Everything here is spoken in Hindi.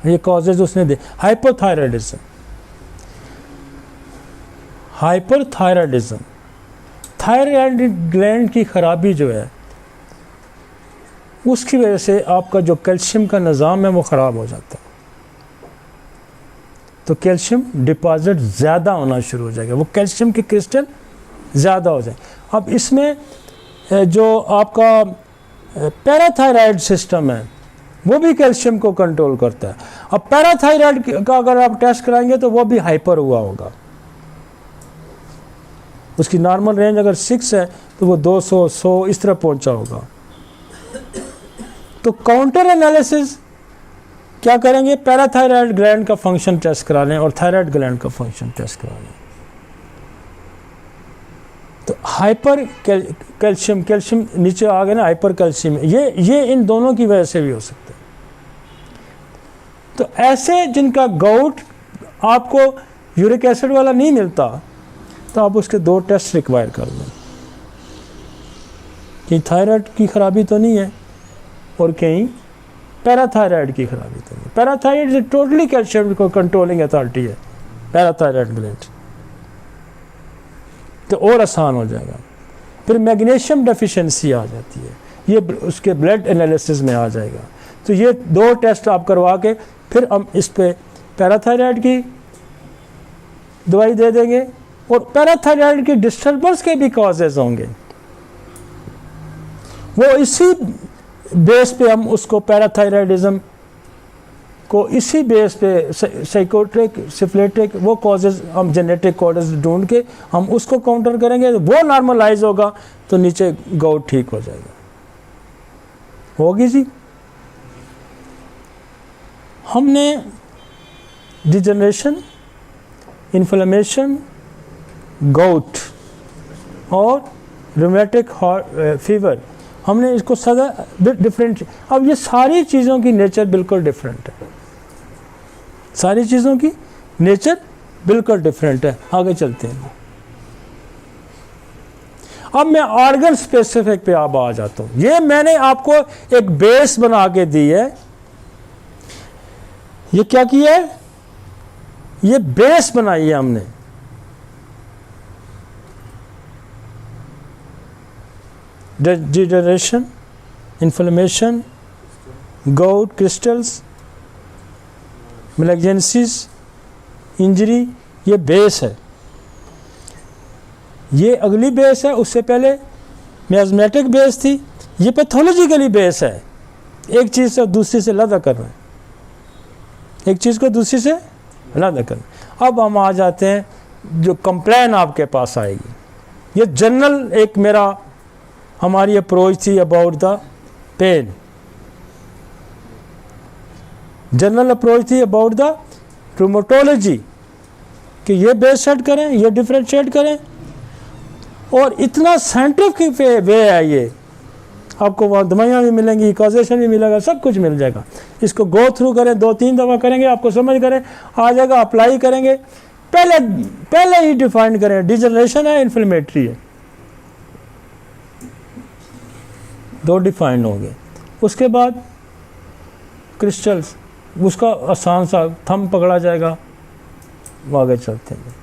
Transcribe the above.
ये कॉजेज उसने दे। हाइपोथायराइडिज्म, हाइपरथायराइडिज्म, थायराइड ग्लैंड की खराबी जो है उसकी वजह से आपका जो कैल्शियम का निज़ाम है वो ख़राब हो जाता है, तो कैल्शियम डिपॉजिट ज़्यादा होना शुरू हो जाएगा, वो कैल्शियम के क्रिस्टल ज़्यादा हो जाए। अब इसमें जो आपका पैराथायराइड सिस्टम है वो भी कैल्शियम को कंट्रोल करता है। अब पैराथायराइड का अगर आप टेस्ट कराएंगे तो वो भी हाइपर हुआ होगा, उसकी नॉर्मल रेंज अगर 6 है तो वो 200 100 इस तरह पहुंचा होगा। तो काउंटर एनालिसिस क्या करेंगे, पैराथायराइड ग्लैंड का फंक्शन टेस्ट करा लें और थायराइड ग्लैंड का फंक्शन टेस्ट करा लें। तो हाइपर कैल्शियम, कैल्शियम नीचे आ गया ना, हाइपर कैल्शियम, ये इन दोनों की वजह से भी हो सकता है। तो ऐसे जिनका गाउट आपको यूरिक एसिड वाला नहीं मिलता तो आप उसके 2 टेस्ट रिक्वायर कर लें कि थायराइड की खराबी तो नहीं है और कहीं पैराथायराइड की खराबी तो नहीं। पैराथायराइड टोटली कैल्शियम को कंट्रोलिंग अथॉरिटी है पैराथायराइड ग्लैंड, तो और आसान हो जाएगा। फिर मैग्नीशियम डेफिशिएंसी आ जाती है, ये उसके ब्लड एनालिसिस में आ जाएगा। तो ये 2 टेस्ट आप करवा के फिर हम इस पे पैराथायराइड की दवाई दे देंगे और पैराथायराइड की डिस्टर्बेंस के भी कॉजेज होंगे, वो इसी बेस पे हम उसको पैराथायराइडिज्म को इसी बेस पे साइकोट्रिक सिफिलिटिक वो कॉजेज हम जेनेटिक कॉजेज ढूंढ के हम उसको काउंटर करेंगे, वो नॉर्मलाइज होगा तो नीचे गाउट ठीक हो जाएगा। होगी जी। हमने डिजनरेशन, इन्फ्लेमेशन, गाउट और रूमेटिक फीवर, हमने इसको सदा डिफरेंट। अब ये सारी चीज़ों की नेचर बिल्कुल डिफरेंट है, सारी चीज़ों की नेचर बिल्कुल डिफरेंट है। आगे चलते हैं। अब मैं ऑर्गन स्पेसिफिक पे अब आ जाता हूँ। ये मैंने आपको एक बेस बना के दी है, ये क्या किया है, ये बेस बनाई है हमने। Degeneration, inflammation, gout, crystals, malignancies, injury, ये बेस है। ये अगली बेस है, उससे पहले मियाज़मेटिक बेस थी, ये पैथोलॉजिकली बेस है। एक चीज़ से दूसरी से अलग करना है, एक चीज़ को दूसरी से अलग करना। अब हम आ जाते हैं जो कंप्लेन आपके पास आएगी। ये जनरल एक मेरा हमारी अप्रोच थी about the pain, general approach थी अबाउट द रूमेटोलॉजी कि ये बेस सेट करें, ये डिफरेंशिएट करें। और इतना साइंटिफिक वे है ये, आपको वहाँ दवाइयाँ भी मिलेंगी, कॉजेशन भी मिलेगा, सब कुछ मिल जाएगा। इसको गो थ्रू करें, 2-3 दफ़ा करेंगे, आपको समझ करें आ जाएगा, अप्लाई करेंगे। पहले ही डिफाइन करें, डिजनरेशन है, इन्फ्लेमेटरी है, 2 डिफाइंड होंगे। उसके बाद क्रिस्टल्स, उसका आसान सा थंब पकड़ा जाएगा। आगे चलते हैं।